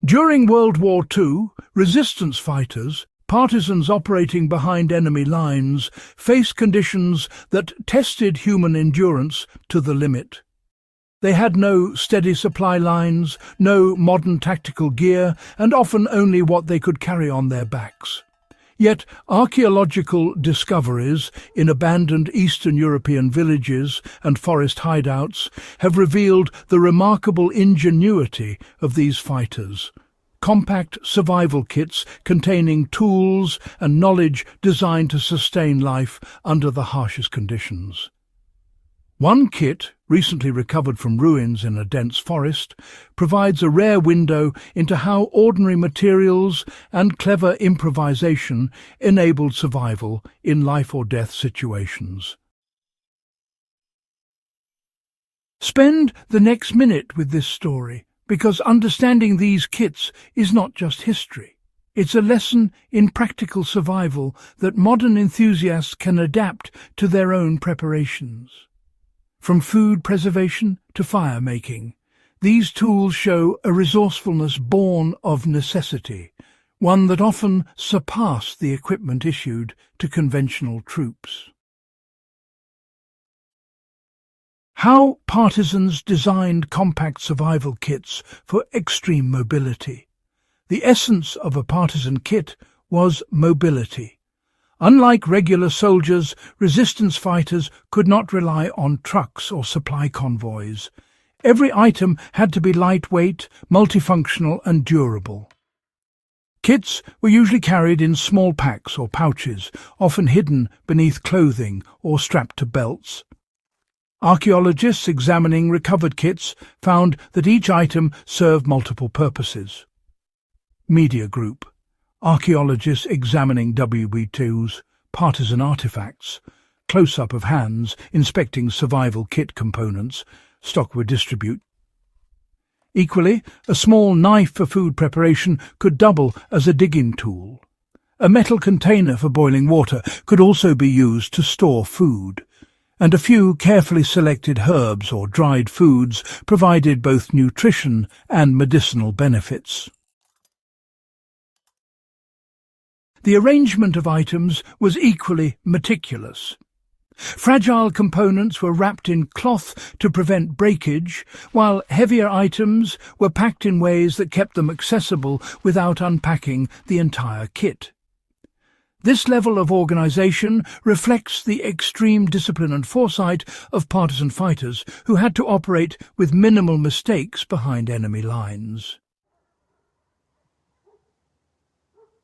During World War II, resistance fighters, partisans operating behind enemy lines, faced conditions that tested human endurance to the limit. They had no steady supply lines, no modern tactical gear, and often only what they could carry on their backs. Yet archaeological discoveries in abandoned Eastern European villages and forest hideouts have revealed the remarkable ingenuity of these fighters. Compact survival kits containing tools and knowledge designed to sustain life under the harshest conditions. One kit, recently recovered from ruins in a dense forest, provides a rare window into how ordinary materials and clever improvisation enabled survival in life-or-death situations. Spend the next minute with this story, because understanding these kits is not just history. It's a lesson in practical survival that modern enthusiasts can adapt to their own preparations. From food preservation to fire making, these tools show a resourcefulness born of necessity, one that often surpassed the equipment issued to conventional troops. How partisans designed compact survival kits for extreme mobility. The essence of a partisan kit was mobility. Unlike regular soldiers, resistance fighters could not rely on trucks or supply convoys. Every item had to be lightweight, multifunctional and durable. Kits were usually carried in small packs or pouches, often hidden beneath clothing or strapped to belts. Archaeologists examining recovered kits found that each item served multiple purposes. Media Group. Archaeologists examining WWII's partisan artifacts, close-up of hands inspecting survival kit components, Stockware Distribute. Equally, a small knife for food preparation could double as a digging tool. A metal container for boiling water could also be used to store food, and a few carefully selected herbs or dried foods provided both nutrition and medicinal benefits. The arrangement of items was equally meticulous. Fragile components were wrapped in cloth to prevent breakage, while heavier items were packed in ways that kept them accessible without unpacking the entire kit. This level of organization reflects the extreme discipline and foresight of partisan fighters who had to operate with minimal mistakes behind enemy lines.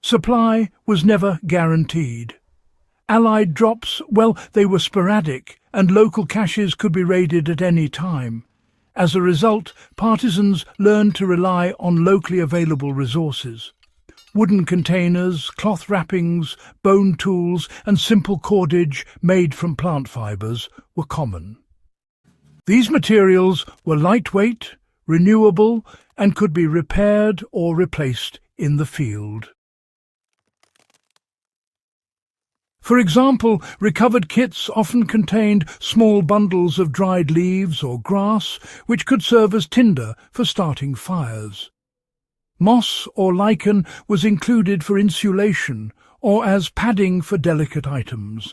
Supply was never guaranteed. Allied drops, well, they were sporadic, and local caches could be raided at any time. As a result, partisans learned to rely on locally available resources. Wooden containers, cloth wrappings, bone tools, and simple cordage made from plant fibers were common. These materials were lightweight, renewable, and could be repaired or replaced in the field. For example, recovered kits often contained small bundles of dried leaves or grass, which could serve as tinder for starting fires. Moss or lichen was included for insulation or as padding for delicate items.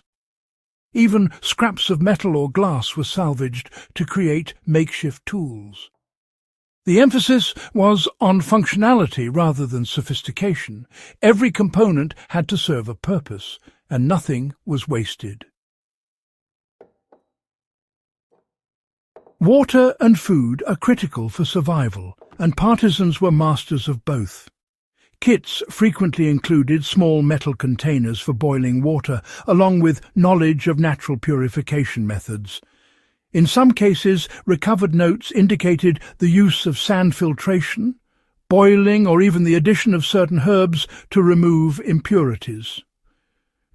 Even scraps of metal or glass were salvaged to create makeshift tools. The emphasis was on functionality rather than sophistication. Every component had to serve a purpose, and nothing was wasted. Water and food are critical for survival, and partisans were masters of both. Kits frequently included small metal containers for boiling water, along with knowledge of natural purification methods. In some cases, recovered notes indicated the use of sand filtration, boiling, or even the addition of certain herbs to remove impurities.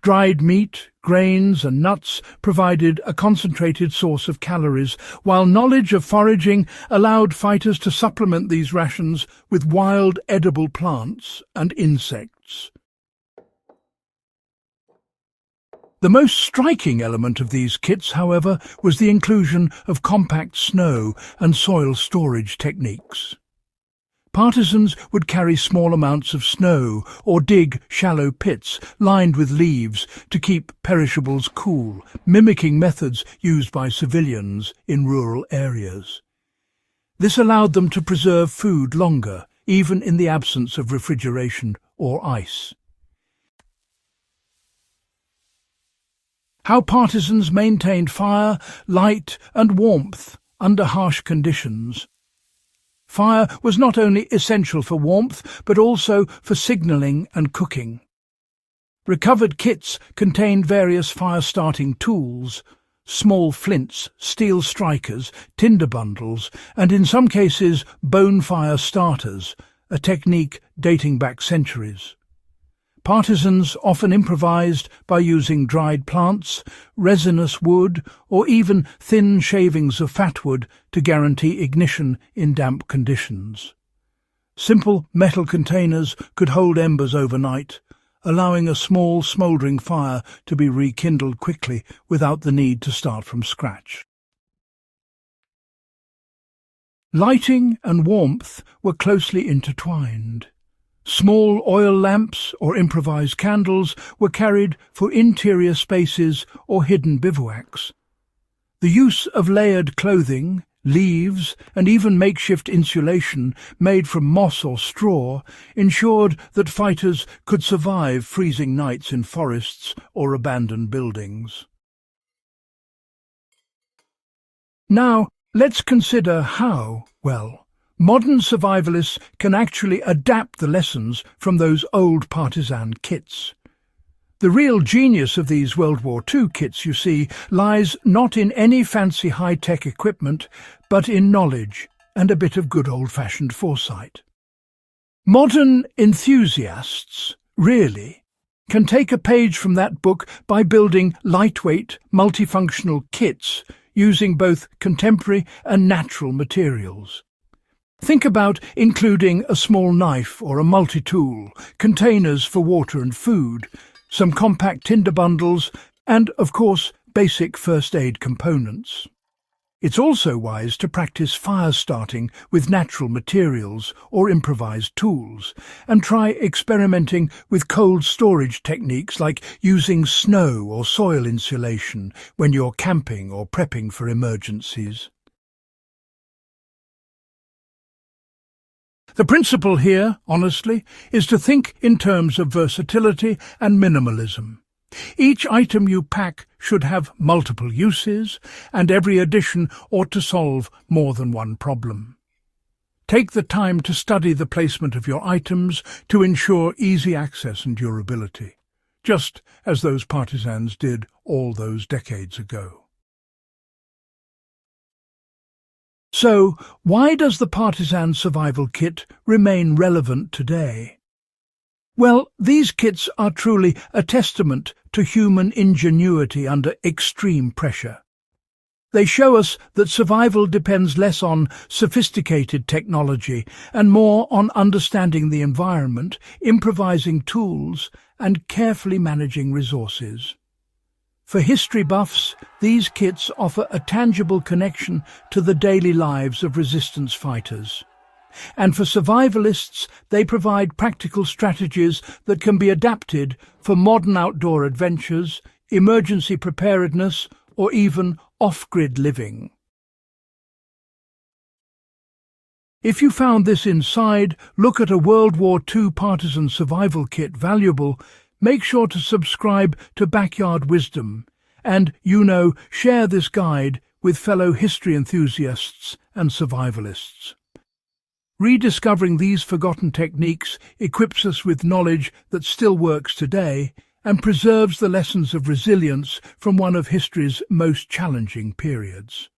Dried meat, grains and nuts provided a concentrated source of calories, while knowledge of foraging allowed fighters to supplement these rations with wild edible plants and insects. The most striking element of these kits, however, was the inclusion of compact snow and soil storage techniques. Partisans would carry small amounts of snow or dig shallow pits lined with leaves to keep perishables cool, mimicking methods used by civilians in rural areas. This allowed them to preserve food longer, even in the absence of refrigeration or ice. How partisans maintained fire, light and warmth under harsh conditions. Fire was not only essential for warmth, but also for signalling and cooking. Recovered kits contained various fire-starting tools, small flints, steel strikers, tinder bundles, and in some cases bone fire starters, a technique dating back centuries. Partisans often improvised by using dried plants, resinous wood, or even thin shavings of fatwood to guarantee ignition in damp conditions. Simple metal containers could hold embers overnight, allowing a small smouldering fire to be rekindled quickly without the need to start from scratch. Lighting and warmth were closely intertwined. Small oil lamps or improvised candles were carried for interior spaces or hidden bivouacs. The use of layered clothing, leaves, and even makeshift insulation made from moss or straw ensured that fighters could survive freezing nights in forests or abandoned buildings. Now, let's consider how, modern survivalists can actually adapt the lessons from those old partisan kits. The real genius of these World War II kits, you see, lies not in any fancy high-tech equipment, but in knowledge and a bit of good old-fashioned foresight. Modern enthusiasts, really, can take a page from that book by building lightweight, multifunctional kits using both contemporary and natural materials. Think about including a small knife or a multi-tool, containers for water and food, some compact tinder bundles, and, of course, basic first aid components. It's also wise to practice fire starting with natural materials or improvised tools, and try experimenting with cold storage techniques like using snow or soil insulation when you're camping or prepping for emergencies. The principle here, honestly, is to think in terms of versatility and minimalism. Each item you pack should have multiple uses, and every addition ought to solve more than one problem. Take the time to study the placement of your items to ensure easy access and durability, just as those partisans did all those decades ago. So, why does the partisan survival kit remain relevant today? Well, these kits are truly a testament to human ingenuity under extreme pressure. They show us that survival depends less on sophisticated technology and more on understanding the environment, improvising tools, and carefully managing resources. For history buffs, these kits offer a tangible connection to the daily lives of resistance fighters. And for survivalists, they provide practical strategies that can be adapted for modern outdoor adventures, emergency preparedness, or even off-grid living. If you found this inside Look at a World War II Partisan Survival Kit valuable, make sure to subscribe to Backyard Wisdom and, share this guide with fellow history enthusiasts and survivalists. Rediscovering these forgotten techniques equips us with knowledge that still works today and preserves the lessons of resilience from one of history's most challenging periods.